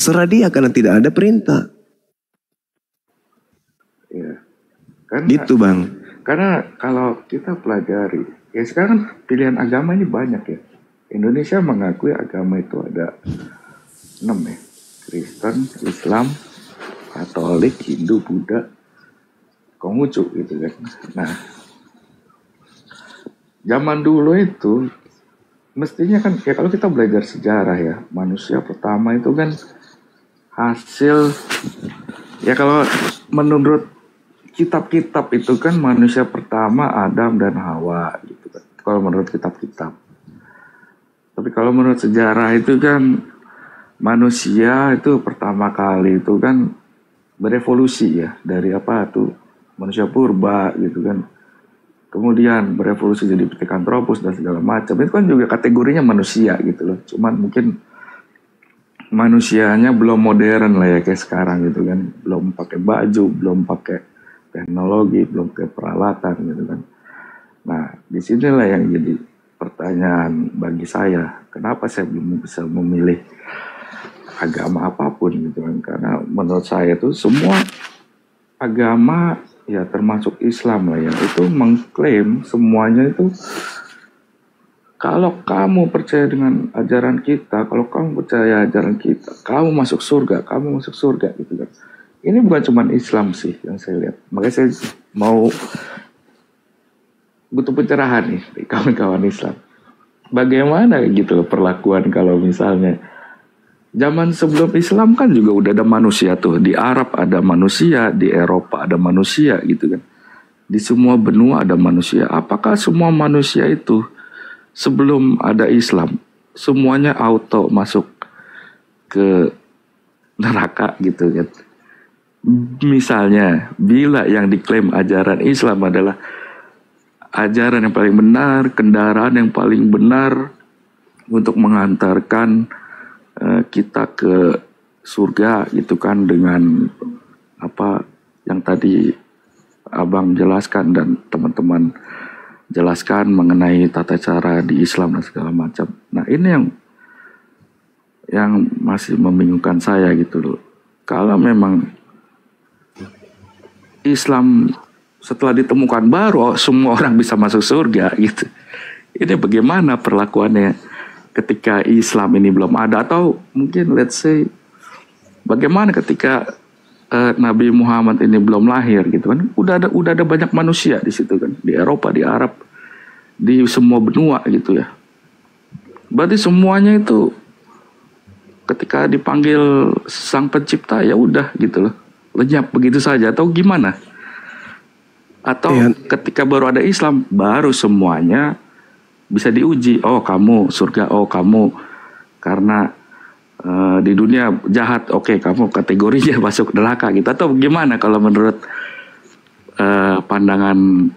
terserah dia karena tidak ada perintah. Ya. Karena, gitu Bang. Karena kalau kita pelajari, ya sekarang pilihan agama ini banyak ya. Indonesia mengakui agama itu ada 6 ya. Kristen, Islam, Katolik, Hindu, Buddha, Konghucu gitu kan. Nah, zaman dulu itu mestinya kan ya kalau kita belajar sejarah ya, manusia pertama itu kan hasil ya kalau menurut kitab-kitab itu kan manusia pertama Adam dan Hawa gitu kan. Kalau menurut kitab-kitab. Tapi kalau menurut sejarah itu kan manusia itu pertama kali itu kan berevolusi ya dari apa tuh manusia purba gitu kan. Kemudian berevolusi jadi Pithecanthropus dan segala macam. Itu kan juga kategorinya manusia gitu loh. Cuman mungkin manusianya belum modern lah ya kayak sekarang gitu kan. Belum pakai baju, belum pakai teknologi, belum pakai peralatan gitu kan. Nah, disinilah yang jadi pertanyaan bagi saya. Kenapa saya belum bisa memilih agama apapun gitu kan. Karena menurut saya tuh semua agama ya termasuk Islam lah ya, itu mengklaim semuanya itu kalau kamu percaya dengan ajaran kita, kalau kamu percaya ajaran kita, kamu masuk surga gitu kan. Ini bukan cuma Islam sih yang saya lihat. Makanya saya mau butuh pencerahan nih dari kawan-kawan Islam. Bagaimana gitu perlakuan kalau misalnya zaman sebelum Islam kan juga udah ada manusia tuh. Di Arab ada manusia, di Eropa ada manusia gitu kan. Di semua benua ada manusia. Apakah semua manusia itu sebelum ada Islam semuanya auto masuk ke neraka gitu kan? Misalnya, bila yang diklaim ajaran Islam adalah ajaran yang paling benar, kendaraan yang paling benar untuk mengantarkan kita ke surga gitu kan, dengan apa yang tadi Abang jelaskan dan teman-teman jelaskan mengenai tata cara di Islam dan segala macam. Nah, ini yang masih membingungkan saya gitu loh. Kalau memang Islam setelah ditemukan baru semua orang bisa masuk surga gitu. Ini bagaimana perlakuannya ketika Islam ini belum ada, atau mungkin let's say bagaimana ketika Nabi Muhammad ini belum lahir gitu kan. Udah ada banyak manusia di situ kan, di Eropa, di Arab, di semua benua gitu ya. Berarti semuanya itu ketika dipanggil Sang Pencipta ya udah gitu loh, lenyap begitu saja atau gimana? Atau ketika baru ada Islam baru semuanya bisa diuji. Oh kamu surga, oh kamu karena di dunia jahat, oke kamu kategorinya masuk neraka gitu. Atau gimana kalau menurut pandangan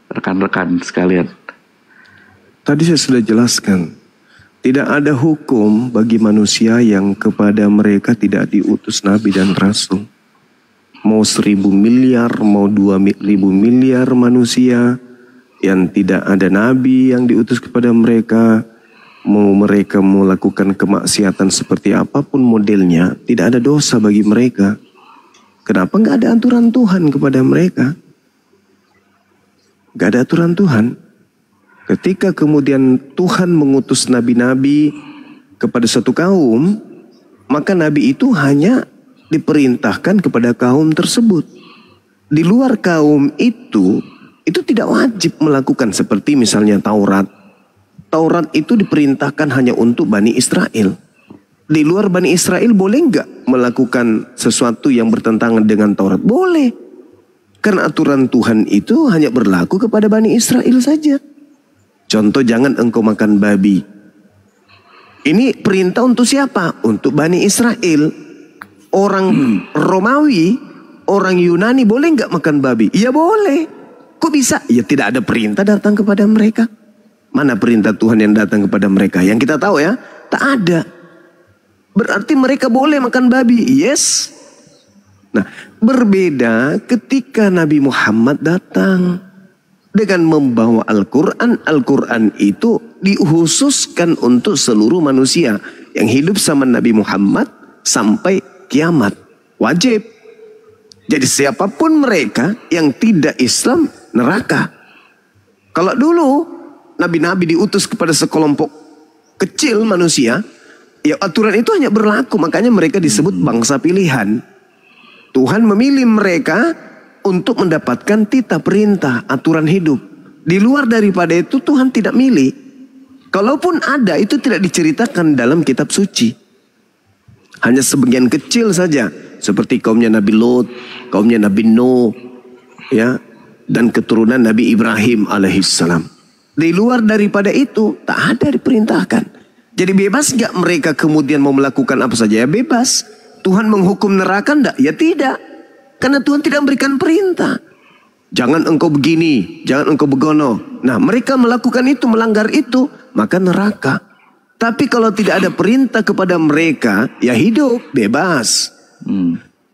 rekan-rekan sekalian? Tadi saya sudah jelaskan, tidak ada hukum bagi manusia yang kepada mereka tidak diutus Nabi dan Rasul. Mau 1000 miliar, mau 2000 miliar manusia yang tidak ada Nabi yang diutus kepada mereka, mau mereka melakukan kemaksiatan seperti apapun modelnya, tidak ada dosa bagi mereka. Kenapa nggak ada aturan Tuhan kepada mereka? Nggak ada aturan Tuhan. Ketika kemudian Tuhan mengutus nabi-nabi kepada satu kaum, maka nabi itu hanya diperintahkan kepada kaum tersebut. Di luar kaum itu tidak wajib melakukan seperti misalnya Taurat. Taurat itu diperintahkan hanya untuk Bani Israel. Di luar Bani Israel boleh nggak melakukan sesuatu yang bertentangan dengan Taurat? Boleh. Karena aturan Tuhan itu hanya berlaku kepada Bani Israel saja. Contoh, jangan engkau makan babi. Ini perintah untuk siapa? Untuk Bani Israel. Orang Romawi, orang Yunani boleh nggak makan babi? Ya boleh. Kok bisa? Ya tidak ada perintah datang kepada mereka. Mana perintah Tuhan yang datang kepada mereka? Yang kita tahu ya, tak ada. Berarti mereka boleh makan babi. Yes. Nah, berbeda ketika Nabi Muhammad datang dengan membawa Al-Quran. Al-Quran itu dikhususkan untuk seluruh manusia yang hidup sama Nabi Muhammad. sampai kiamat. Wajib. Jadi siapapun mereka yang tidak Islam, neraka. Kalau dulu nabi-nabi diutus kepada sekelompok kecil manusia, ya aturan itu hanya berlaku. Makanya mereka disebut bangsa pilihan. Tuhan memilih mereka untuk mendapatkan titah perintah, aturan hidup. Di luar daripada itu Tuhan tidak milih. Kalaupun ada, itu tidak diceritakan dalam kitab suci. Hanya sebagian kecil saja. Seperti kaumnya Nabi Lot, kaumnya Nabi Nuh, ya, dan keturunan Nabi Ibrahim alaihissalam. Di luar daripada itu tak ada diperintahkan. Jadi bebas gak mereka kemudian mau melakukan apa saja? Ya bebas. Tuhan menghukum neraka enggak? Ya tidak. Karena Tuhan tidak memberikan perintah. Jangan engkau begini, jangan engkau begono. Nah, mereka melakukan itu, melanggar itu, maka neraka. Tapi kalau tidak ada perintah kepada mereka, ya hidup bebas.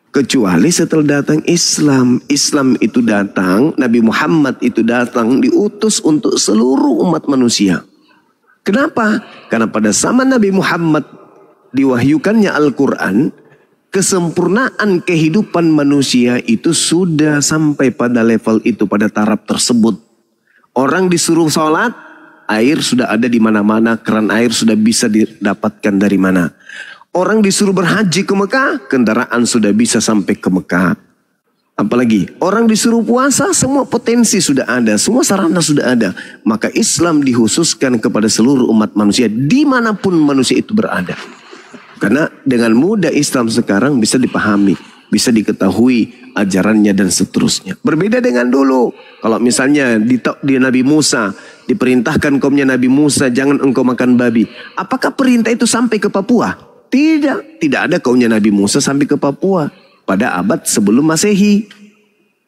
Kecuali setelah datang Islam. Islam itu datang, Nabi Muhammad itu datang, diutus untuk seluruh umat manusia. Kenapa? Karena pada zaman Nabi Muhammad diwahyukannya Al-Quran, kesempurnaan kehidupan manusia itu sudah sampai pada level itu, pada taraf tersebut. Orang disuruh sholat, air sudah ada di mana-mana, keran air sudah bisa didapatkan dari mana. Orang disuruh berhaji ke Mekah, kendaraan sudah bisa sampai ke Mekah. Apalagi orang disuruh puasa, semua potensi sudah ada, semua sarana sudah ada. Maka Islam dikhususkan kepada seluruh umat manusia dimanapun manusia itu berada. Karena dengan mudah Islam sekarang bisa dipahami, bisa diketahui ajarannya dan seterusnya. Berbeda dengan dulu. Kalau misalnya di Nabi Musa diperintahkan kaumnya Nabi Musa, jangan engkau makan babi. Apakah perintah itu sampai ke Papua? Tidak, tidak ada kaumnya Nabi Musa sampai ke Papua pada abad sebelum Masehi.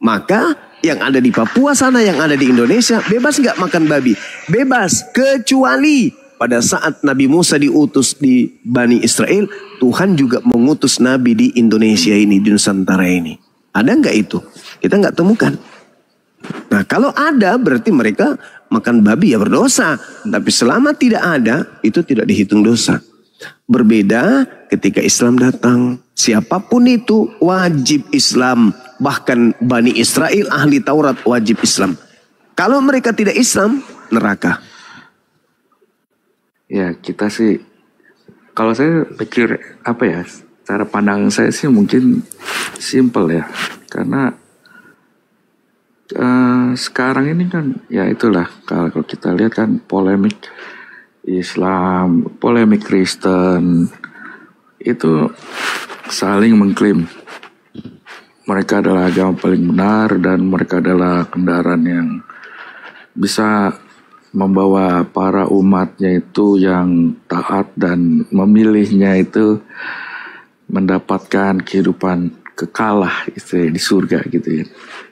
Maka yang ada di Papua sana, yang ada di Indonesia, bebas nggak makan babi? Bebas, kecuali pada saat Nabi Musa diutus di Bani Israel, Tuhan juga mengutus Nabi di Indonesia ini, di Nusantara ini. Ada nggak itu? Kita nggak temukan. Nah, kalau ada berarti mereka makan babi ya berdosa. Tapi selama tidak ada, itu tidak dihitung dosa. Berbeda ketika Islam datang. Siapapun itu wajib Islam. Bahkan Bani Israel ahli Taurat wajib Islam. Kalau mereka tidak Islam, neraka. Ya kita sih, kalau saya pikir apa ya, cara pandang saya sih mungkin simple ya. Karena sekarang ini kan ya itulah, kalau kita lihat kan polemik Islam, polemik Kristen itu saling mengklaim mereka adalah agama paling benar dan mereka adalah kendaraan yang bisa membawa para umatnya itu yang taat dan memilihnya itu mendapatkan kehidupan kekalah gitu ya, di surga gitu ya.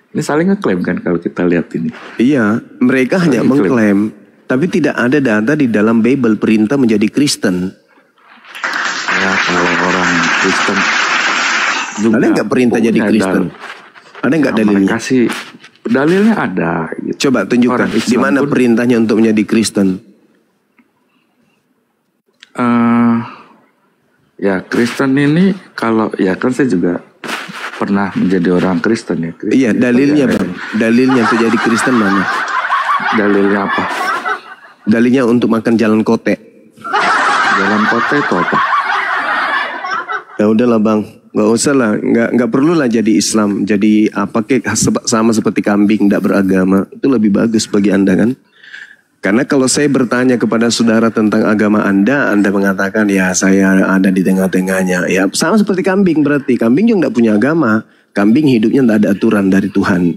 Ini saling ngeklaim kan kalau kita lihat ini. Iya, mereka hanya mengklaim. Tapi tidak ada data di dalam Bible perintah menjadi Kristen. Ya kalau orang Kristen juga ada nggak perintah jadi Kristen? Ada nggak dalilnya? Kasih dalilnya ada. Gitu. Coba tunjukkan di mana perintahnya untuk menjadi Kristen. Ya Kristen ini kalau ya kan saya juga pernah menjadi orang Kristen ya. Kristen iya dalilnya bang. Dalilnya untuk jadi Kristen mana? Dalilnya apa? Dalilnya untuk makan jalan kote. Jalan kote itu apa? Ya udahlah bang, nggak usah lah, nggak perlu lah jadi Islam, jadi apa kek sama seperti kambing tidak beragama, itu lebih bagus bagi anda kan? Karena kalau saya bertanya kepada saudara tentang agama anda mengatakan ya saya ada di tengah-tengahnya, ya sama seperti kambing berarti kambing juga tidak punya agama, kambing hidupnya tidak ada aturan dari Tuhan,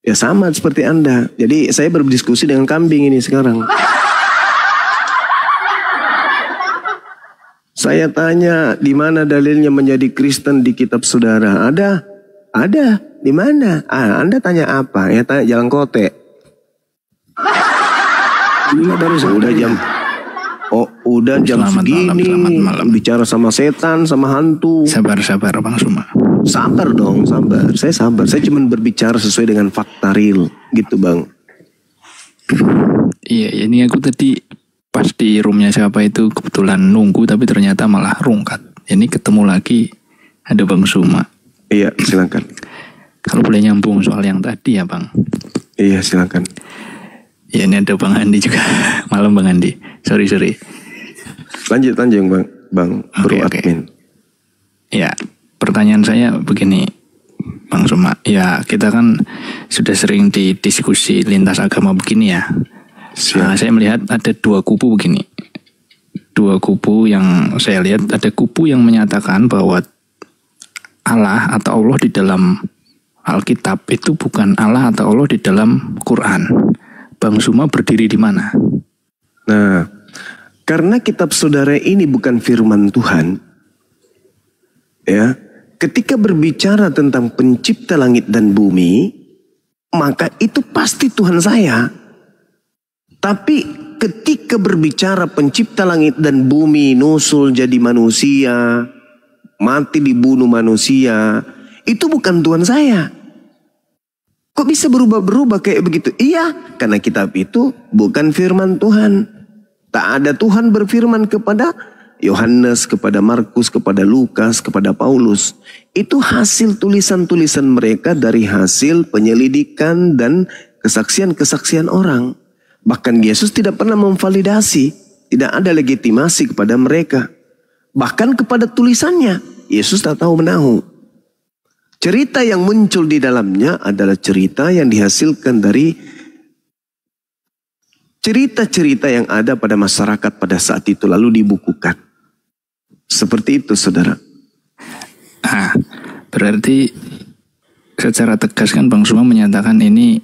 ya sama seperti anda. Jadi saya berdiskusi dengan kambing ini sekarang. Saya tanya, di mana dalilnya menjadi Kristen di kitab saudara? Ada. Ada. Di mana? Anda tanya apa? Ya tanya jalan kote. Ini baru udah jam. Oh, udah jam segini. Malam. Bicara sama setan, sama hantu. Sabar Bang Suma. Sabar dong, sabar. Saya sabar. Saya cuma berbicara sesuai dengan fakta real, gitu bang. Iya, ini aku tadi pas di roomnya siapa itu kebetulan nunggu tapi ternyata malah rungkat. Ini ketemu lagi ada Bang Suma. Iya, silakan. Kalau boleh nyambung soal yang tadi ya Bang. Iya, silakan. Ya ini ada Bang Andi juga. Malam Bang Andi. Sorry. Lanjut Bang Bro Oke. Admin. Ya, pertanyaan saya begini Bang Suma. Ya kita kan sudah sering di diskusi lintas agama begini ya. Saya melihat ada dua kubu begini. Dua kubu yang saya lihat, ada kubu yang menyatakan bahwa Allah atau Allah di dalam Alkitab itu bukan Allah atau Allah di dalam Quran. Bang Suma berdiri di mana? Nah, karena kitab saudara ini bukan firman Tuhan, ya, ketika berbicara tentang pencipta langit dan bumi, maka itu pasti Tuhan saya. Tapi ketika berbicara pencipta langit dan bumi, nusul jadi manusia, mati dibunuh manusia, itu bukan Tuhan saya. Kok bisa berubah-berubah kayak begitu? Iya, karena kitab itu bukan firman Tuhan. Tak ada Tuhan berfirman kepada Yohanes, kepada Markus, kepada Lukas, kepada Paulus. Itu hasil tulisan-tulisan mereka dari hasil penyelidikan dan kesaksian-kesaksian orang. Bahkan Yesus tidak pernah memvalidasi, tidak ada legitimasi kepada mereka. Bahkan kepada tulisannya, Yesus tak tahu menahu. Cerita yang muncul di dalamnya adalah cerita yang dihasilkan dari cerita-cerita yang ada pada masyarakat pada saat itu lalu dibukukan. Seperti itu, saudara. Berarti secara tegas kan Bang Suma menyatakan ini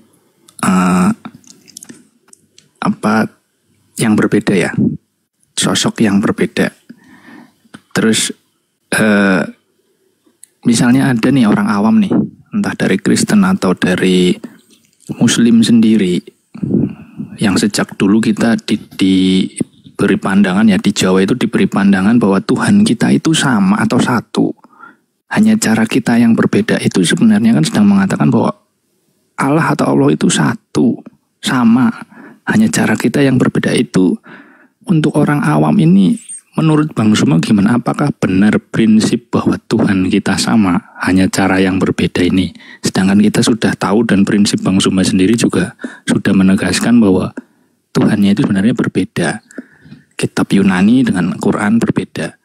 apa yang berbeda ya, sosok yang berbeda. Terus misalnya ada nih orang awam nih, entah dari Kristen atau dari Muslim sendiri, yang sejak dulu kita diberi pandangan ya, di Jawa itu diberi pandangan bahwa Tuhan kita itu sama atau satu. Hanya cara kita yang berbeda. Itu sebenarnya kan sedang mengatakan bahwa Allah atau Allah itu satu, sama. Hanya cara kita yang berbeda. Itu untuk orang awam ini, menurut Bang Suma gimana? Apakah benar prinsip bahwa Tuhan kita sama, hanya cara yang berbeda ini? Sedangkan kita sudah tahu dan prinsip Bang Suma sendiri juga sudah menegaskan bahwa Tuhannya itu sebenarnya berbeda. Kitab Yunani dengan Quran berbeda.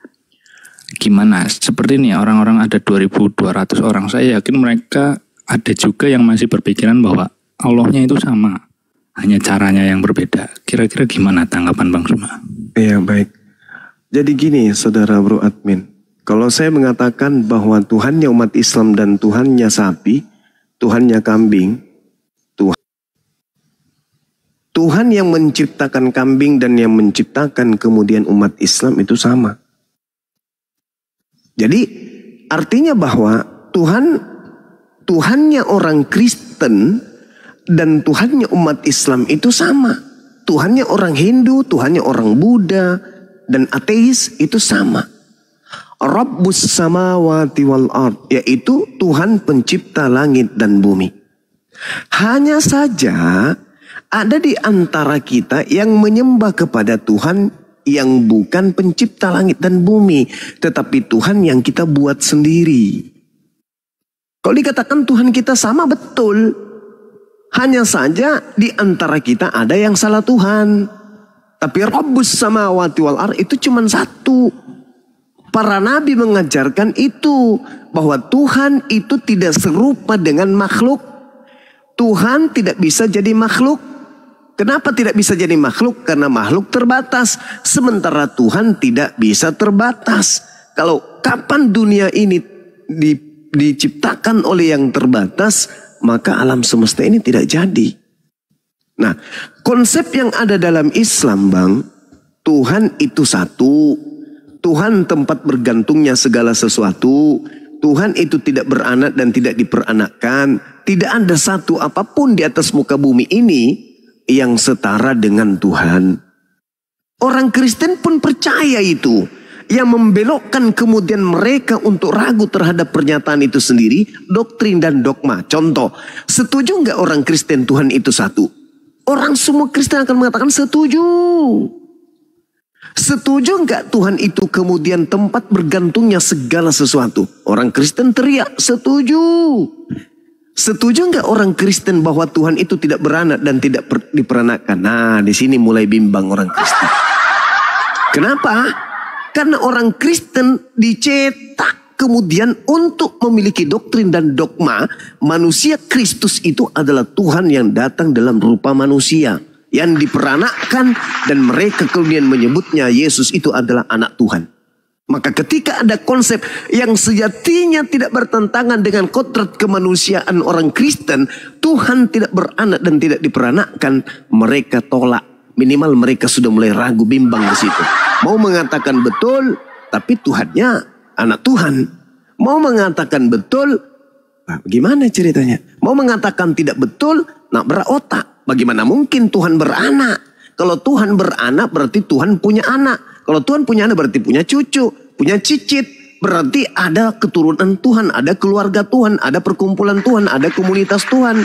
Gimana? Seperti ini orang-orang ada 2.200 orang. Saya yakin mereka ada juga yang masih berpikiran bahwa Allahnya itu sama, hanya caranya yang berbeda. Kira-kira gimana tanggapan Bang Suma? Iya, baik. Jadi gini, saudara Bro Admin. Kalau saya mengatakan bahwa Tuhannya umat Islam dan Tuhannya sapi, Tuhannya kambing, Tuhan yang menciptakan kambing dan yang menciptakan kemudian umat Islam itu sama. Jadi artinya bahwa Tuhannya orang Kristen dan Tuhannya umat Islam itu sama. Tuhannya orang Hindu, Tuhannya orang Buddha dan ateis itu sama. Rabbus samawati wal ard, yaitu Tuhan pencipta langit dan bumi. Hanya saja ada di antara kita yang menyembah kepada Tuhan yang bukan pencipta langit dan bumi, tetapi Tuhan yang kita buat sendiri. Kalau dikatakan Tuhan kita sama, betul. Hanya saja di antara kita ada yang salah Tuhan. Tapi Rabbus samawati wal ard itu cuma satu. Para nabi mengajarkan itu, bahwa Tuhan itu tidak serupa dengan makhluk. Tuhan tidak bisa jadi makhluk. Kenapa tidak bisa jadi makhluk? Karena makhluk terbatas, sementara Tuhan tidak bisa terbatas. Kalau kapan dunia ini diciptakan oleh yang terbatas, maka alam semesta ini tidak jadi. Nah, konsep yang ada dalam Islam, Bang, Tuhan itu satu. Tuhan tempat bergantungnya segala sesuatu. Tuhan itu tidak beranak dan tidak diperanakkan. Tidak ada satu apapun di atas muka bumi ini yang setara dengan Tuhan. Orang Kristen pun percaya itu. Yang membelokkan kemudian mereka untuk ragu terhadap pernyataan itu sendiri, doktrin dan dogma. Contoh, setuju nggak orang Kristen Tuhan itu satu? Orang semua Kristen akan mengatakan setuju. Setuju nggak Tuhan itu kemudian tempat bergantungnya segala sesuatu? Orang Kristen teriak, setuju. Setuju nggak orang Kristen bahwa Tuhan itu tidak beranak dan tidak diperanakkan? Nah, di sini mulai bimbang orang Kristen. Kenapa? Karena orang Kristen dicetak kemudian untuk memiliki doktrin dan dogma manusia Kristus itu adalah Tuhan yang datang dalam rupa manusia, yang diperanakkan, dan mereka kemudian menyebutnya Yesus itu adalah anak Tuhan. Maka ketika ada konsep yang sejatinya tidak bertentangan dengan kodrat kemanusiaan orang Kristen, Tuhan tidak beranak dan tidak diperanakkan, mereka tolak. Minimal mereka sudah mulai ragu, bimbang di situ. Mau mengatakan betul, tapi Tuhannya anak Tuhan. Mau mengatakan betul, bagaimana ceritanya? Mau mengatakan tidak betul, nak berotak. Bagaimana mungkin Tuhan beranak? Kalau Tuhan beranak berarti Tuhan punya anak. Kalau Tuhan punya anak berarti punya cucu, punya cicit. Berarti ada keturunan Tuhan, ada keluarga Tuhan, ada perkumpulan Tuhan, ada komunitas Tuhan.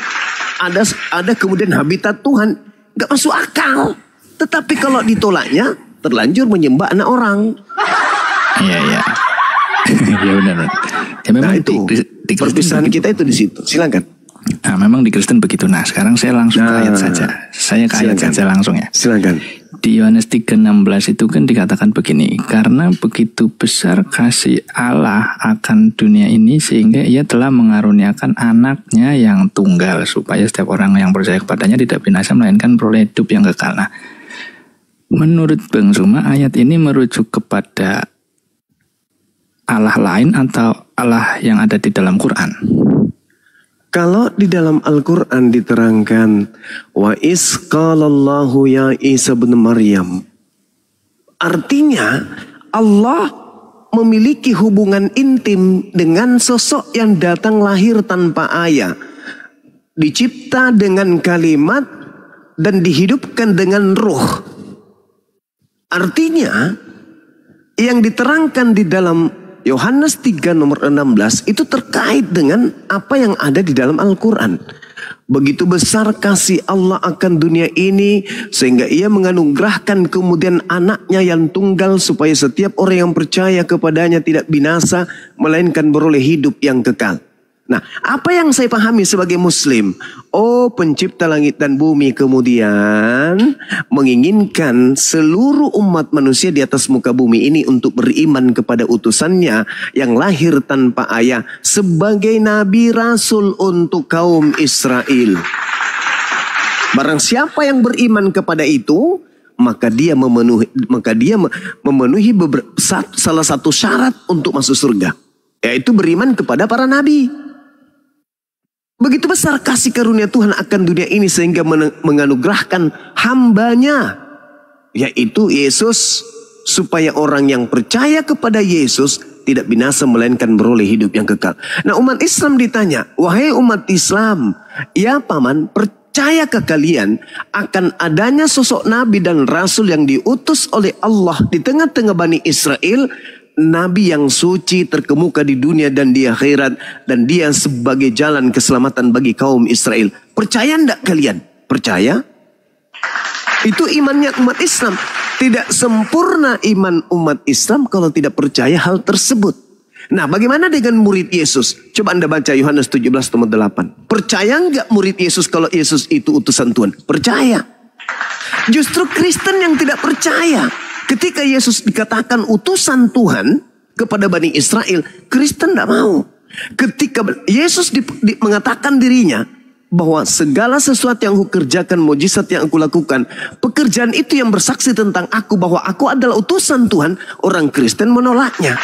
Ada kemudian habitat Tuhan. Gak masuk akal. Tetapi kalau ditolaknya, terlanjur menyembah anak orang. Iya, iya. Ya benar. Ya, memang nah itu di perpisahan kita itu di situ. Silakan. Nah, memang di Kristen begitu. Nah, sekarang saya langsung ke ayat saja. Saya ke ayat saja langsung ya. Silakan. Di Yohanes 3:16 itu kan dikatakan begini, karena begitu besar kasih Allah akan dunia ini sehingga ia telah mengaruniakan anaknya yang tunggal supaya setiap orang yang percaya kepadanya tidak binasa melainkan beroleh hidup yang kekal. Nah, menurut Bang Suma, ayat ini merujuk kepada Allah lain atau Allah yang ada di dalam Quran? Kalau di dalam Al-Quran diterangkan, wa is qalallahu ya Isa bin Maryam. Artinya Allah memiliki hubungan intim dengan sosok yang datang lahir tanpa ayah. Dicipta dengan kalimat dan dihidupkan dengan ruh. Artinya yang diterangkan di dalam Yohanes 3 nomor 16 itu terkait dengan apa yang ada di dalam Al-Quran. Begitu besar kasih Allah akan dunia ini sehingga ia menganugerahkan kemudian anaknya yang tunggal supaya setiap orang yang percaya kepadanya tidak binasa melainkan beroleh hidup yang kekal. Nah, apa yang saya pahami sebagai muslim? Oh, pencipta langit dan bumi kemudian menginginkan seluruh umat manusia di atas muka bumi ini untuk beriman kepada utusannya yang lahir tanpa ayah sebagai nabi rasul untuk kaum Israel. Barang siapa yang beriman kepada itu, maka dia memenuhi salah satu syarat untuk masuk surga, yaitu beriman kepada para nabi. Begitu besar kasih karunia Tuhan akan dunia ini sehingga menganugerahkan hambanya, yaitu Yesus, supaya orang yang percaya kepada Yesus tidak binasa melainkan beroleh hidup yang kekal. Nah, umat Islam ditanya, wahai umat Islam, ya paman, percayakah kalian akan adanya sosok nabi dan rasul yang diutus oleh Allah di tengah-tengah Bani Israel? Nabi yang suci terkemuka di dunia dan di akhirat, dan dia sebagai jalan keselamatan bagi kaum Israel. Percaya enggak kalian? Percaya? Itu imannya umat Islam. Tidak sempurna iman umat Islam kalau tidak percaya hal tersebut. Nah, bagaimana dengan murid Yesus? Coba Anda baca Yohanes 17 nomor 8. Percaya enggak murid Yesus kalau Yesus itu utusan Tuhan? Percaya. Justru Kristen yang tidak percaya. Ketika Yesus dikatakan utusan Tuhan kepada Bani Israel, Kristen tidak mau. Ketika Yesus mengatakan dirinya bahwa segala sesuatu yang aku kerjakan, mujizat yang aku lakukan, pekerjaan itu yang bersaksi tentang aku bahwa aku adalah utusan Tuhan, orang Kristen menolaknya.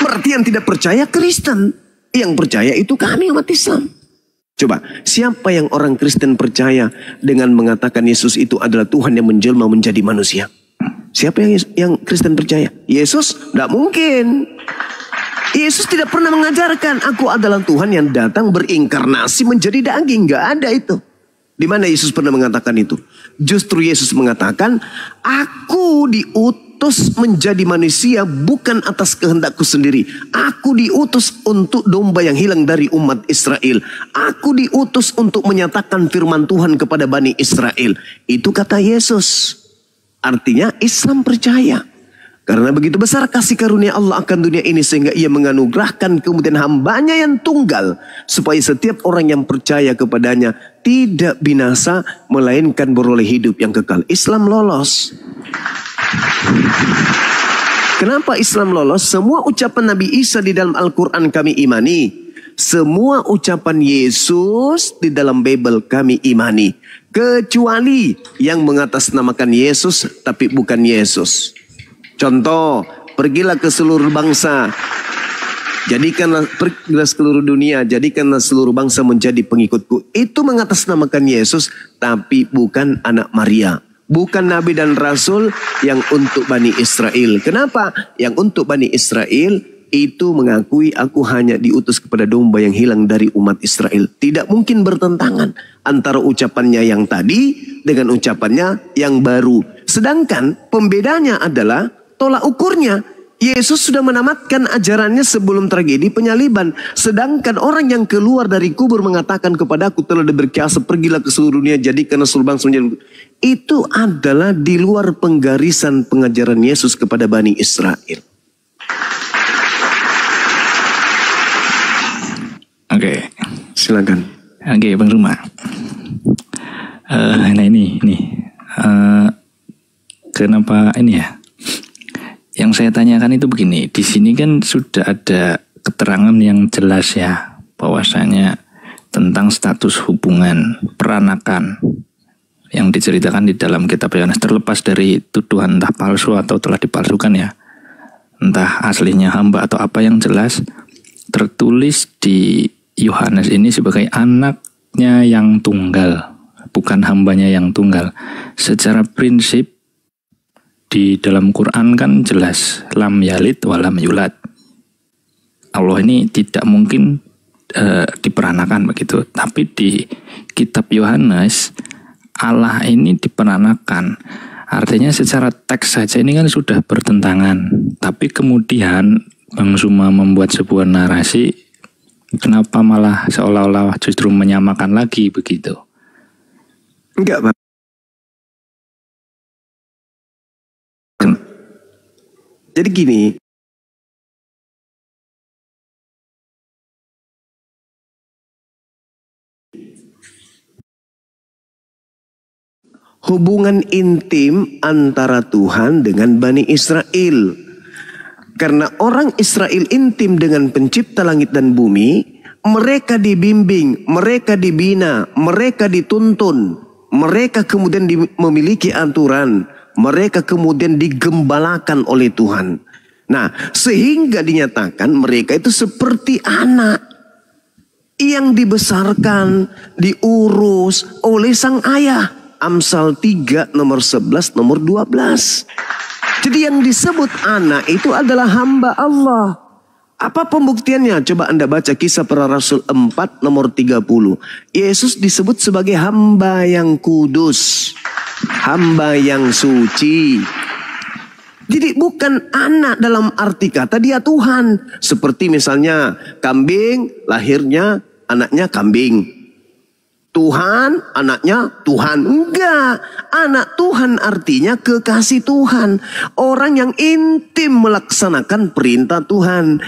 Berarti yang tidak percaya Kristen, yang percaya itu kami umat Islam. Coba, siapa yang orang Kristen percaya dengan mengatakan Yesus itu adalah Tuhan yang menjelma menjadi manusia? Siapa yang Kristen percaya? Yesus? Tidak mungkin. Yesus tidak pernah mengajarkan aku adalah Tuhan yang datang berinkarnasi menjadi daging. Gak ada itu. Di mana Yesus pernah mengatakan itu? Justru Yesus mengatakan, aku diutus menjadi manusia bukan atas kehendakku sendiri. Aku diutus untuk domba yang hilang dari umat Israel. Aku diutus untuk menyatakan firman Tuhan kepada Bani Israel. Itu kata Yesus. Artinya Islam percaya. Karena begitu besar kasih karunia Allah akan dunia ini sehingga ia menganugerahkan kemudian hambanya yang tunggal. Supaya setiap orang yang percaya kepadanya tidak binasa melainkan beroleh hidup yang kekal. Islam lolos. Kenapa Islam lolos? Semua ucapan Nabi Isa di dalam Al-Quran kami imani. Semua ucapan Yesus di dalam Bible kami imani. Kecuali yang mengatasnamakan Yesus tapi bukan Yesus. Contoh, pergilah ke seluruh bangsa. Pergilah seluruh dunia, jadikanlah seluruh bangsa menjadi pengikutku. Itu mengatasnamakan Yesus tapi bukan anak Maria. Bukan Nabi dan Rasul yang untuk Bani Israel. Kenapa? Yang untuk Bani Israel itu mengakui aku hanya diutus kepada domba yang hilang dari umat Israel. Tidak mungkin bertentangan antara ucapannya yang tadi dengan ucapannya yang baru. Sedangkan pembedanya adalah tolak ukurnya. Yesus sudah menamatkan ajarannya sebelum tragedi penyaliban. Sedangkan orang yang keluar dari kubur mengatakan kepadaku telah diberi kuasa pergilah ke seluruh dunia jadikan seluruh bangsa menjadi. Itu adalah di luar penggarisan pengajaran Yesus kepada Bani Israel. Oke. Silakan. Oke, Bang Ruma. Nah ini. Kenapa ini ya? Yang saya tanyakan itu begini, di sini kan sudah ada keterangan yang jelas ya, bahwasanya tentang status hubungan peranakan yang diceritakan di dalam kitab Yohanes, terlepas dari tuduhan entah palsu atau telah dipalsukan ya, entah aslinya hamba atau apa, yang jelas tertulis di Yohanes ini sebagai anaknya yang tunggal, bukan hambanya yang tunggal. Secara prinsip di dalam Quran kan jelas lam yalid wa lam yulad. Allah ini tidak mungkin diperanakan begitu. Tapi di kitab Yohanes Allah ini diperanakan. Artinya secara teks saja ini kan sudah bertentangan. Tapi kemudian Bang Suma membuat sebuah narasi, kenapa malah seolah-olah justru menyamakan lagi begitu? Enggak, Pak. Jadi gini, hubungan intim antara Tuhan dengan Bani Israel. Karena orang Israel intim dengan pencipta langit dan bumi, mereka dibimbing, mereka dibina, mereka dituntun, mereka kemudian memiliki aturan. Mereka kemudian digembalakan oleh Tuhan. Nah, sehingga dinyatakan mereka itu seperti anak yang dibesarkan, diurus oleh sang ayah. Amsal 3 nomor 11 nomor 12. Jadi yang disebut anak itu adalah hamba Allah. Apa pembuktiannya? Coba Anda baca Kisah Para Rasul 4 nomor 30. Yesus disebut sebagai hamba yang kudus, hamba yang suci. Jadi bukan anak dalam arti kata dia Tuhan. Seperti misalnya kambing, lahirnya anaknya kambing. Tuhan, anaknya Tuhan. Enggak. Anak Tuhan artinya kekasih Tuhan. Orang yang intim melaksanakan perintah Tuhan.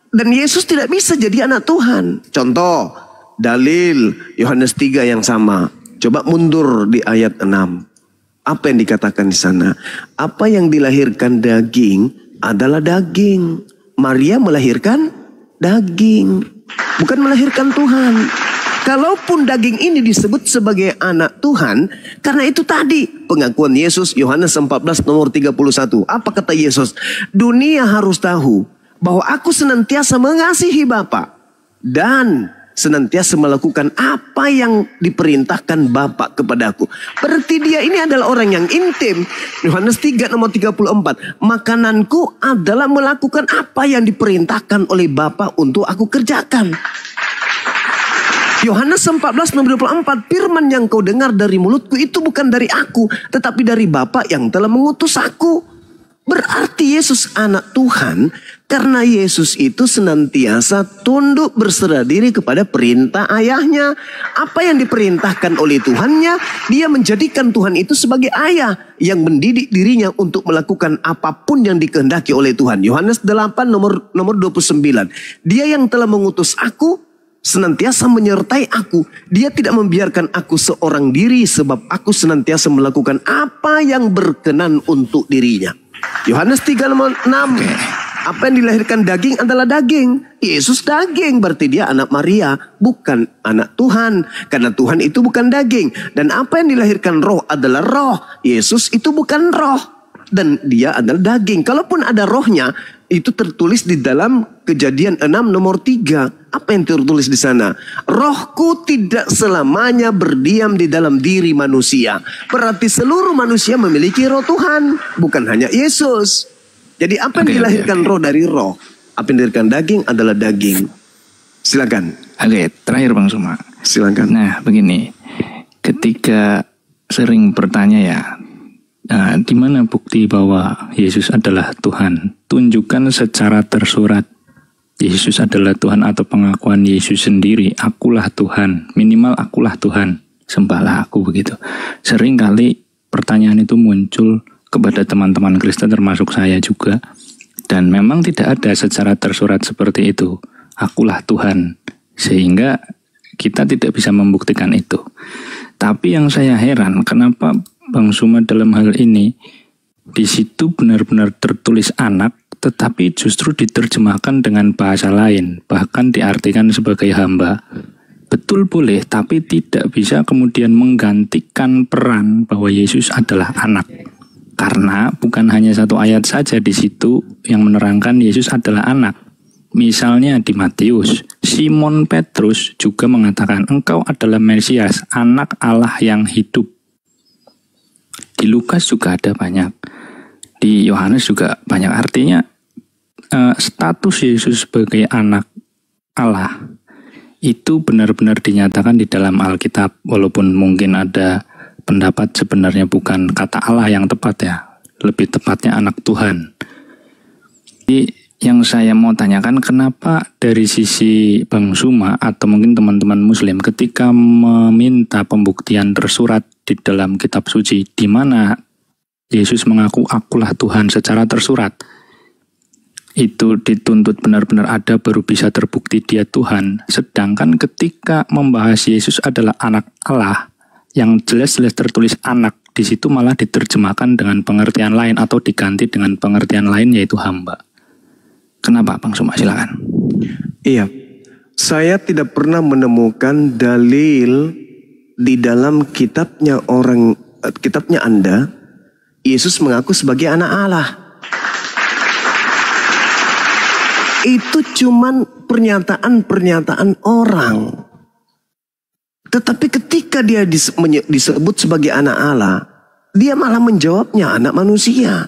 Dan Yesus tidak bisa jadi anak Tuhan. Contoh, dalil Yohanes 3 yang sama. Coba mundur di ayat 6. Apa yang dikatakan di sana? Apa yang dilahirkan daging adalah daging. Maria melahirkan daging, bukan melahirkan Tuhan. Kalaupun daging ini disebut sebagai anak Tuhan, karena itu tadi pengakuan Yesus Yohanes 14 nomor 31. Apa kata Yesus? Dunia harus tahu bahwa aku senantiasa mengasihi Bapa dan senantiasa melakukan apa yang diperintahkan Bapa kepadaku. Berarti dia ini adalah orang yang intim. Yohanes 3 nomor 34. Makananku adalah melakukan apa yang diperintahkan oleh Bapa untuk aku kerjakan. Yohanes 14 nomor 24. Firman yang kau dengar dari mulutku itu bukan dari aku, tetapi dari Bapa yang telah mengutus aku. Berarti Yesus anak Tuhan Karena Yesus itu senantiasa tunduk berserah diri kepada perintah ayahnya. Apa yang diperintahkan oleh Tuhannya, dia menjadikan Tuhan itu sebagai ayah yang mendidik dirinya untuk melakukan apapun yang dikehendaki oleh Tuhan. Yohanes 8 nomor 29. Dia yang telah mengutus aku senantiasa menyertai aku. Dia tidak membiarkan aku seorang diri, sebab aku senantiasa melakukan apa yang berkenan untuk dirinya. Yohanes 3 nomor 6. Apa yang dilahirkan daging adalah daging. Yesus daging, berarti dia anak Maria, bukan anak Tuhan. Karena Tuhan itu bukan daging. Dan apa yang dilahirkan roh adalah roh. Yesus itu bukan roh. Dan dia adalah daging. Kalaupun ada rohnya, itu tertulis di dalam Kejadian 6 nomor 3. Apa yang tertulis di sana? Rohku tidak selamanya berdiam di dalam diri manusia. Berarti seluruh manusia memiliki roh Tuhan, bukan hanya Yesus. Jadi apa yang dilahirkan roh dari roh, apa yang dilahirkan daging adalah daging. Silakan. Oke, terakhir Bang Suma. Silakan. Nah, begini. Ketika sering bertanya ya, di mana bukti bahwa Yesus adalah Tuhan? Tunjukkan secara tersurat. Yesus adalah Tuhan atau pengakuan Yesus sendiri. Akulah Tuhan. Minimal akulah Tuhan. Sembahlah aku, begitu. Sering kali pertanyaan itu muncul kepada teman-teman Kristen termasuk saya juga, dan memang tidak ada secara tersurat seperti itu, akulah Tuhan, sehingga kita tidak bisa membuktikan itu. Tapi yang saya heran, kenapa Bang Suma dalam hal ini di situ benar-benar tertulis anak, tetapi justru diterjemahkan dengan bahasa lain, bahkan diartikan sebagai hamba. Betul boleh, tapi tidak bisa kemudian menggantikan peran bahwa Yesus adalah anak. Karena bukan hanya satu ayat saja di situ yang menerangkan Yesus adalah anak. Misalnya di Matius, Simon Petrus juga mengatakan, engkau adalah Mesias, anak Allah yang hidup. Di Lukas juga ada banyak. Di Yohanes juga banyak. Artinya status Yesus sebagai anak Allah itu benar-benar dinyatakan di dalam Alkitab. Walaupun mungkin ada pendapat sebenarnya bukan kata Allah yang tepat ya, lebih tepatnya anak Tuhan. Jadi yang saya mau tanyakan, kenapa dari sisi Bang Suma atau mungkin teman-teman Muslim ketika meminta pembuktian tersurat di dalam kitab suci, di mana Yesus mengaku akulah Tuhan secara tersurat, itu dituntut benar-benar ada baru bisa terbukti dia Tuhan. Sedangkan ketika membahas Yesus adalah anak Allah, yang jelas-jelas tertulis anak, di situ malah diterjemahkan dengan pengertian lain atau diganti dengan pengertian lain, yaitu hamba. Kenapa Bang Suma? Silakan. Iya, saya tidak pernah menemukan dalil di dalam kitabnya Anda, Yesus mengaku sebagai anak Allah. Itu cuman pernyataan-pernyataan orang. Tetapi ketika dia disebut sebagai anak Allah, dia malah menjawabnya anak manusia.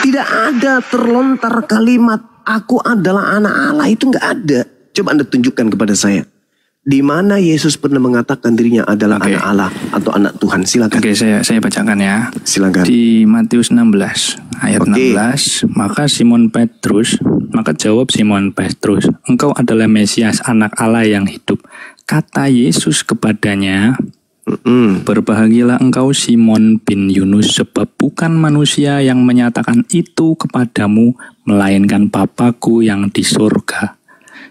Tidak ada terlontar kalimat aku adalah anak Allah, itu nggak ada. Coba Anda tunjukkan kepada saya. Di mana Yesus pernah mengatakan dirinya adalah anak Allah atau anak Tuhan? Silakan. Oke, saya bacakan ya. Silakan. Di Matius 16 ayat 16, maka jawab Simon Petrus, engkau adalah Mesias, anak Allah yang hidup. Kata Yesus kepadanya, berbahagialah engkau Simon bin Yunus, sebab bukan manusia yang menyatakan itu kepadamu, melainkan Bapa-Ku yang di surga.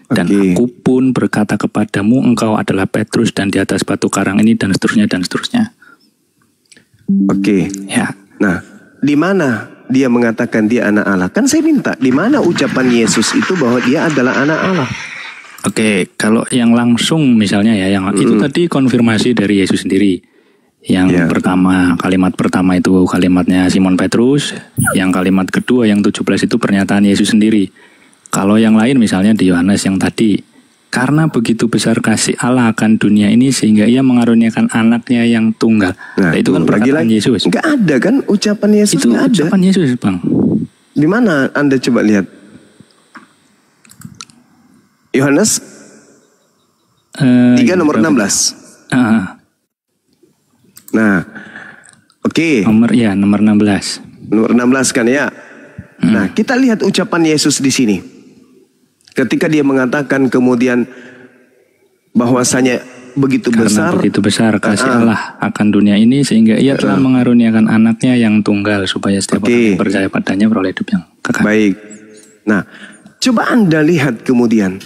Dan aku pun berkata kepadamu, engkau adalah Petrus, dan di atas batu karang ini, dan seterusnya, dan seterusnya. Oke. Ya. Nah, di mana dia mengatakan dia anak Allah? Kan saya minta, di mana ucapan Yesus itu bahwa dia adalah anak Allah? Oke, kalau yang langsung misalnya ya, yang itu tadi konfirmasi dari Yesus sendiri. Yang pertama, kalimat pertama itu kalimatnya Simon Petrus, yang kalimat kedua yang 17 itu pernyataan Yesus sendiri. Kalau yang lain misalnya di Yohanes yang tadi, karena begitu besar kasih Allah akan dunia ini sehingga ia mengaruniakan anaknya yang tunggal. Nah, itu kan perkataan Yesus. Enggak ada kan ucapan Yesus? Itu ucapan Yesus, Bang. Di mana Anda coba lihat? Yohanes 3 nomor 16. Nah, oke. Nomor 16. Nomor 16 kan ya. Nah, kita lihat ucapan Yesus di sini. Ketika dia mengatakan kemudian bahwasanya begitu Karena begitu besar kasih Allah akan dunia ini sehingga ia telah mengaruniakan anaknya yang tunggal supaya setiap orang yang percaya padanya beroleh hidup yang kekal. Baik. Nah, coba Anda lihat kemudian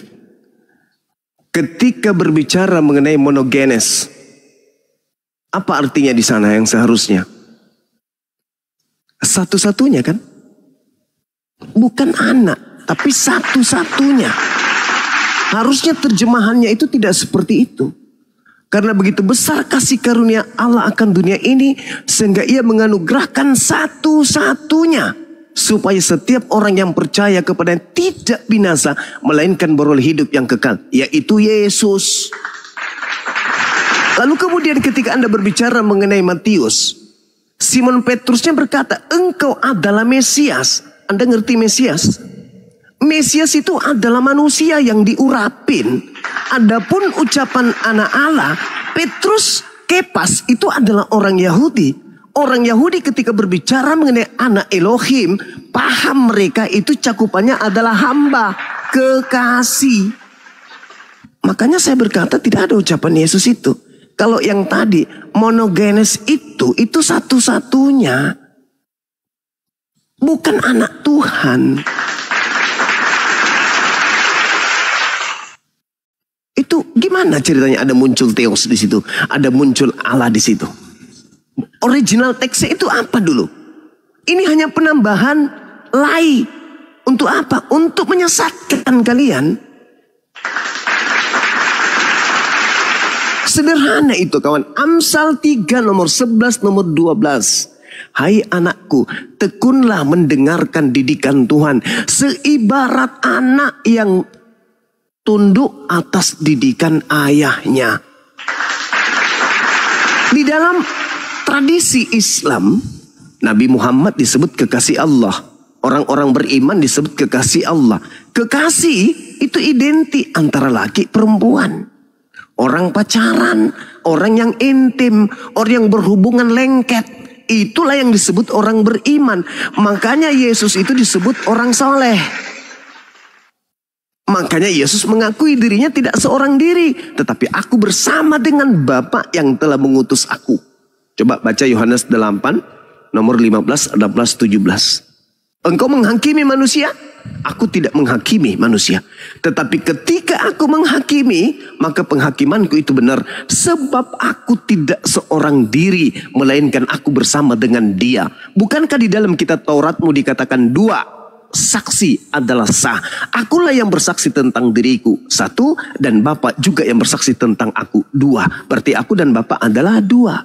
ketika berbicara mengenai monogenes, apa artinya di sana yang seharusnya? Satu-satunya kan? Bukan anak, tapi satu-satunya. Harusnya terjemahannya itu tidak seperti itu. Karena begitu besar kasih karunia Allah akan dunia ini, sehingga ia menganugerahkan satu-satunya, supaya setiap orang yang percaya kepadanya tidak binasa, melainkan beroleh hidup yang kekal, yaitu Yesus. Lalu kemudian ketika Anda berbicara mengenai Matius, Simon Petrusnya berkata, engkau adalah Mesias. Anda ngerti Mesias? Mesias itu adalah manusia yang diurapin. Adapun ucapan anak Allah, Petrus, Kepas itu adalah orang Yahudi. Orang Yahudi ketika berbicara mengenai anak Elohim, paham mereka itu cakupannya adalah hamba, kekasih. Makanya saya berkata tidak ada ucapan Yesus itu. Kalau yang tadi monogenes itu satu-satunya. Bukan anak Tuhan. Itu gimana ceritanya ada muncul Theos di situ, ada muncul Allah di situ. Original teksnya itu apa dulu? Ini hanya penambahan lai. Untuk apa? Untuk menyesatkan kalian. Sederhana itu kawan. Amsal 3 nomor 11 nomor 12. Hai anakku, tekunlah mendengarkan didikan Tuhan. Seibarat anak yang tunduk atas didikan ayahnya. Di dalam tradisi Islam, Nabi Muhammad disebut kekasih Allah. Orang-orang beriman disebut kekasih Allah. Kekasih itu identik antara laki perempuan. Orang pacaran, orang yang intim, orang yang berhubungan lengket. Itulah yang disebut orang beriman. Makanya Yesus itu disebut orang soleh. Makanya Yesus mengakui dirinya tidak seorang diri, tetapi aku bersama dengan Bapa yang telah mengutus aku. Coba baca Yohanes 8 nomor 15, 16, 17. Engkau menghakimi manusia, aku tidak menghakimi manusia. Tetapi ketika aku menghakimi, maka penghakimanku itu benar. Sebab aku tidak seorang diri, melainkan aku bersama dengan Dia. Bukankah di dalam kitab Tauratmu dikatakan dua saksi adalah sah. Akulah yang bersaksi tentang diriku, satu, dan Bapa juga yang bersaksi tentang aku, dua. Berarti aku dan Bapa adalah dua.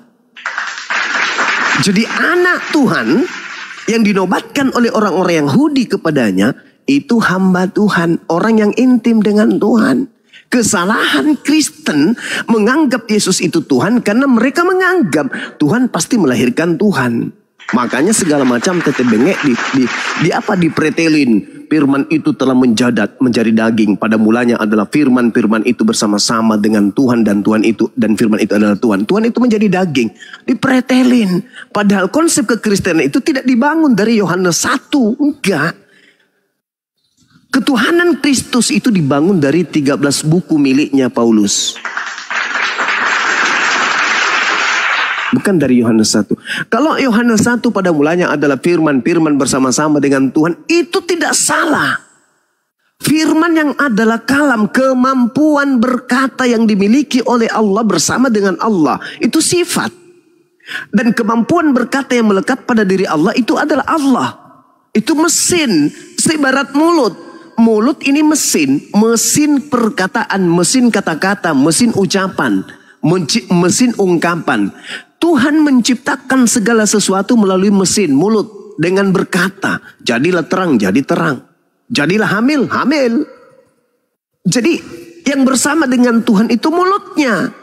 Jadi anak Tuhan yang dinobatkan oleh orang-orang Yahudi kepadanya itu hamba Tuhan, orang yang intim dengan Tuhan. Kesalahan Kristen menganggap Yesus itu Tuhan karena mereka menganggap Tuhan pasti melahirkan Tuhan. Makanya segala macam teteh bengek dipretelin. Firman itu telah menjadi daging. Pada mulanya adalah firman itu bersama-sama dengan Tuhan, dan Tuhan itu dan firman itu adalah Tuhan. Tuhan itu menjadi daging, dipretelin. Padahal konsep kekristenan itu tidak dibangun dari Yohanes 1, enggak. Ketuhanan Kristus itu dibangun dari 13 buku miliknya Paulus. Bukan dari Yohanes 1. Kalau Yohanes 1 pada mulanya adalah firman bersama-sama dengan Tuhan, itu tidak salah. Firman yang adalah kalam, kemampuan berkata yang dimiliki oleh Allah bersama dengan Allah, itu sifat. Dan kemampuan berkata yang melekat pada diri Allah itu adalah Allah. Itu mesin, seibarat mulut. Mulut ini mesin perkataan, mesin kata-kata, mesin ucapan, mesin ungkapan. Tuhan menciptakan segala sesuatu melalui mesin mulut dengan berkata, jadilah terang, jadi terang. Jadilah hamil, hamil. Jadi yang bersama dengan Tuhan itu mulutnya.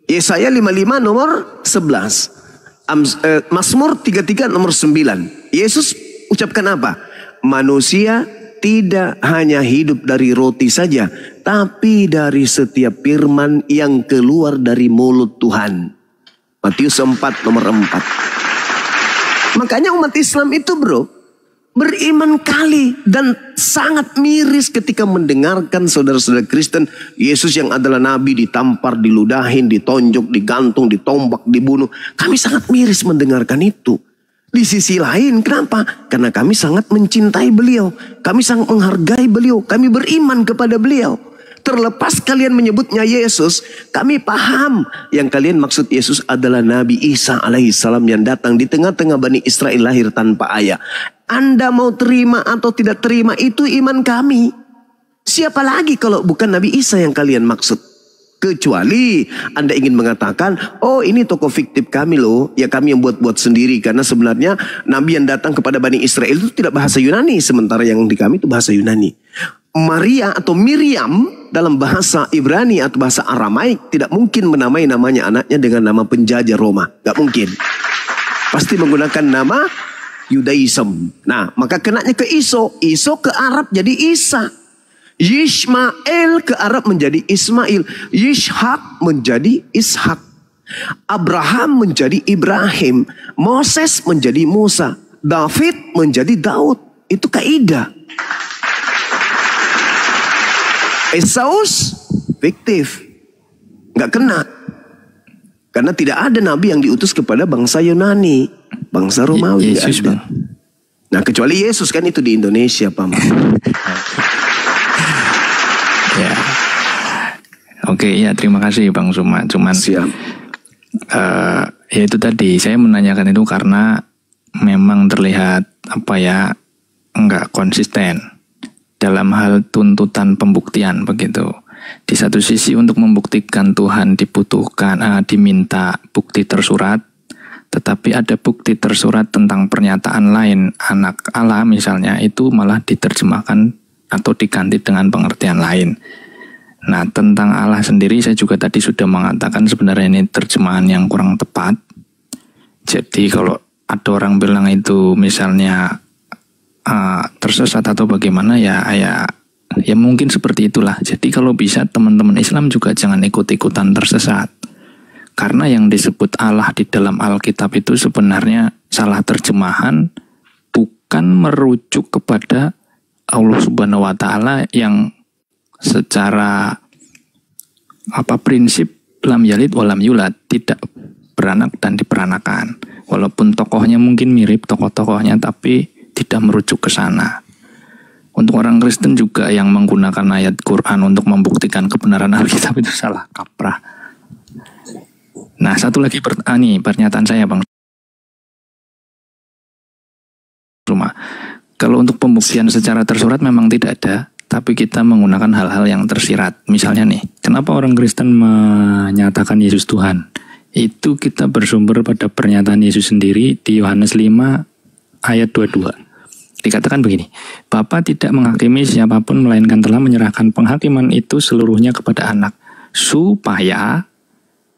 Yesaya 55 nomor 11. Mazmur 33 nomor 9. Yesus ucapkan apa? Manusia tidak hanya hidup dari roti saja, tapi dari setiap firman yang keluar dari mulut Tuhan. Matius 4 nomor 4. Makanya umat Islam itu beriman kali dan sangat miris ketika mendengarkan saudara-saudara Kristen Yesus yang adalah nabi ditampar, diludahin, ditonjok, digantung, ditombak, dibunuh. Kami sangat miris mendengarkan itu. Di sisi lain, kenapa? Karena kami sangat mencintai beliau, kami sangat menghargai beliau, kami beriman kepada beliau. Terlepas kalian menyebutnya Yesus, kami paham yang kalian maksud Yesus adalah Nabi Isa alaihissalam yang datang di tengah-tengah Bani Israel lahir tanpa ayah. Anda mau terima atau tidak terima, itu iman kami. Siapa lagi kalau bukan Nabi Isa yang kalian maksud? Kecuali Anda ingin mengatakan, oh ini tokoh fiktif kami loh, ya kami yang buat-buat sendiri. Karena sebenarnya Nabi yang datang kepada Bani Israel itu tidak bahasa Yunani, sementara yang di kami itu bahasa Yunani. Maria atau Miriam dalam bahasa Ibrani atau bahasa Aramaik tidak mungkin menamai namanya anaknya dengan nama penjajah Roma. Gak mungkin. Pasti menggunakan nama Yudaism. Nah, maka kenanya ke Iso. Iso ke Arab jadi Isa. Yishmael ke Arab menjadi Ismail. Yishak menjadi Ishak. Abraham menjadi Ibrahim. Moses menjadi Musa. David menjadi Daud. Itu kaidah. Esaus fiktif. Nggak kena. Karena tidak ada nabi yang diutus kepada bangsa Yunani. Bangsa Romawi. Yesus, Bang. Nah, kecuali Yesus kan itu di Indonesia, Pak. Ya. Oke, ya terima kasih Bang Suma. Cuman siap. Ya itu tadi saya menanyakan itu karena memang terlihat enggak konsisten dalam hal tuntutan pembuktian begitu. Di satu sisi untuk membuktikan Tuhan diminta bukti tersurat, tetapi ada bukti tersurat tentang pernyataan lain anak Allah misalnya itu malah diterjemahkan atau diganti dengan pengertian lain. Nah, tentang Allah sendiri saya juga tadi sudah mengatakan sebenarnya ini terjemahan yang kurang tepat. Jadi kalau ada orang bilang itu misalnya tersesat atau bagaimana ya mungkin seperti itulah. Jadi kalau bisa teman-teman Islam juga jangan ikut-ikutan tersesat. Karena yang disebut Allah di dalam Alkitab itu sebenarnya salah terjemahan, bukan merujuk kepada Allah Subhanahu wa taala yang secara prinsip lam yalid wa lam yulad, tidak beranak dan diperanakan. Walaupun tokohnya mungkin mirip tokoh-tokohnya tapi tidak merujuk ke sana. Untuk orang Kristen juga yang menggunakan ayat Quran untuk membuktikan kebenaran Alkitab itu salah kaprah. Nah, satu lagi pernyataan saya Bang Suma. Kalau untuk pembuktian secara tersurat memang tidak ada, tapi kita menggunakan hal-hal yang tersirat. Misalnya nih, kenapa orang Kristen menyatakan Yesus Tuhan? Itu kita bersumber pada pernyataan Yesus sendiri di Yohanes 5 ayat 22. Dikatakan begini, Bapa tidak menghakimi siapapun melainkan telah menyerahkan penghakiman itu seluruhnya kepada anak, supaya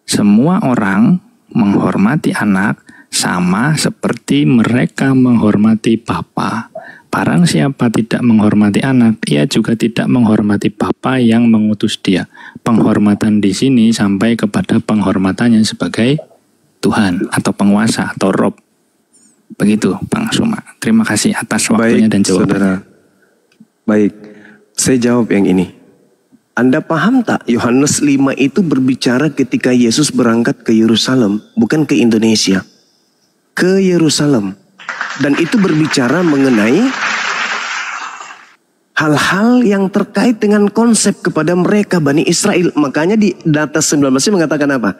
semua orang menghormati anak sama seperti mereka menghormati Bapa. Barang siapa tidak menghormati anak, ia juga tidak menghormati Bapa yang mengutus dia. Penghormatan di sini sampai kepada penghormatannya sebagai Tuhan atau penguasa atau Rob. Begitu Bang Suma. Terima kasih atas waktunya dan jawabannya. Saudara. Baik, saya jawab yang ini. Anda paham tak Yohanes 5 itu berbicara ketika Yesus berangkat ke Yerusalem, bukan ke Indonesia. Ke Yerusalem. Dan itu berbicara mengenai hal-hal yang terkait dengan konsep kepada mereka Bani Israel. Makanya di data 19 mengatakan apa?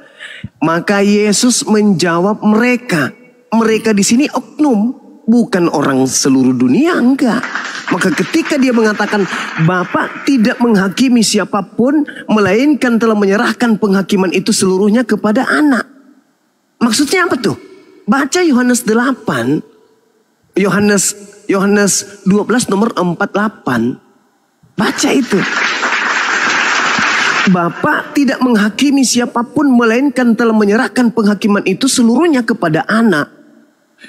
Maka Yesus menjawab mereka. Mereka di sini oknum, bukan orang seluruh dunia, enggak. Maka ketika dia mengatakan Bapa tidak menghakimi siapapun, melainkan telah menyerahkan penghakiman itu seluruhnya kepada anak. Maksudnya apa tuh? Baca Yohanes 8. Yohanes 12 nomor 48. Baca itu. Bapa tidak menghakimi siapapun melainkan telah menyerahkan penghakiman itu seluruhnya kepada anak.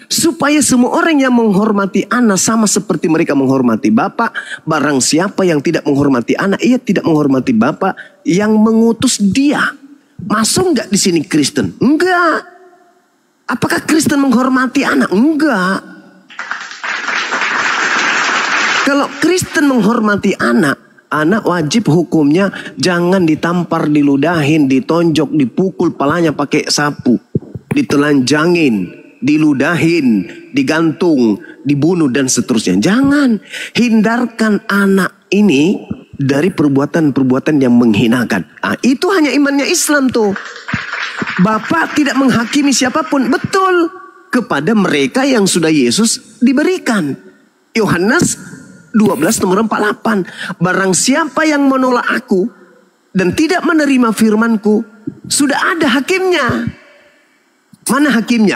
Supaya semua orang yang menghormati anak sama seperti mereka menghormati Bapa. Barang siapa yang tidak menghormati anak, ia tidak menghormati Bapa yang mengutus dia. Masuk nggak di sini Kristen? Enggak. Apakah Kristen menghormati anak? Enggak. Kalau Kristen menghormati anak, anak wajib hukumnya jangan ditampar, diludahin, ditonjok, dipukul palanya pakai sapu, ditelanjangin, diludahin, digantung, dibunuh dan seterusnya. Jangan. Hindarkan anak ini dari perbuatan-perbuatan yang menghinakan. Itu hanya imannya Islam tuh. Bapak tidak menghakimi siapapun. Betul. Kepada mereka yang sudah Yesus diberikan. Yohanes 12 nomor 48. Barang siapa yang menolak aku dan tidak menerima firmanku, sudah ada hakimnya. Mana hakimnya?